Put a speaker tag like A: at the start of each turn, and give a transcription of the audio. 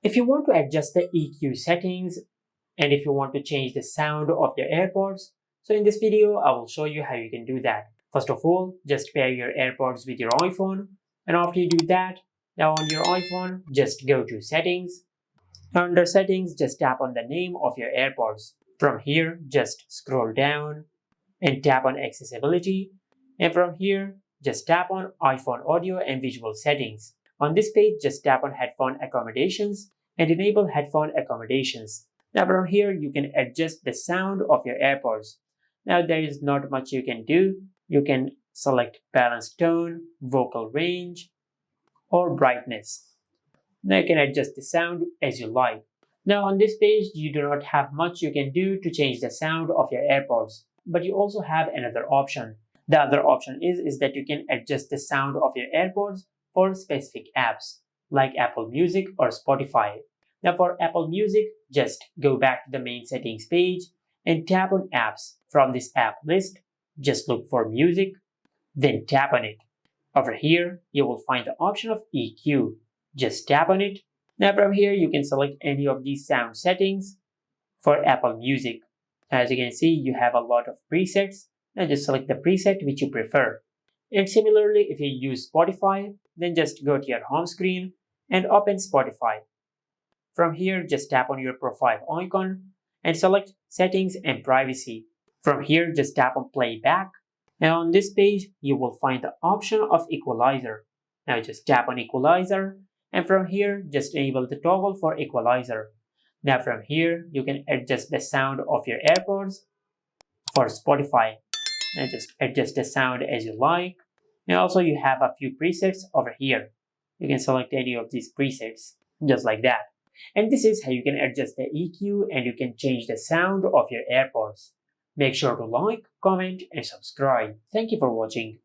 A: If you want to adjust the EQ settings and if you want to change the sound of your AirPods, so in this video I will show you how you can do that. First of all, just pair your AirPods with your iPhone, and after you do that, now on your iPhone, just go to settings. Under settings, just tap on the name of your AirPods. From here, just scroll down and tap on accessibility, and from here, just tap on iPhone audio and visual settings. On this page, just tap on headphone accommodations and enable headphone accommodations. Now from here, you can adjust the sound of your AirPods. Now there is not much you can do. You can select balance tone, vocal range, or brightness. Now you can adjust the sound as you like. Now on this page, you do not have much you can do to change the sound of your AirPods, but you also have another option. The other option is that you can adjust the sound of your AirPods for specific apps like Apple Music or Spotify. Now for Apple Music, just go back to the main settings page and tap on apps. From this app list, just look for music, then tap on it. Over here, you will find the option of EQ. Just tap on it. Now from here, you can select any of these sound settings for Apple Music. As you can see, you have a lot of presets. Now just select the preset which you prefer. And similarly, if you use Spotify, then just go to your home screen and open Spotify. From here, just tap on your profile icon and select Settings and Privacy. From here, just tap on Playback. And on this page, you will find the option of Equalizer. Now just tap on Equalizer, and from here, just enable the toggle for Equalizer. Now from here, you can adjust the sound of your AirPods for Spotify. Now just adjust the sound as you like. And also you have a few presets over here. You can select any of these presets, just like that. And this is how you can adjust the EQ and you can change the sound of your AirPods. Make sure to like, comment, and subscribe. Thank you for watching.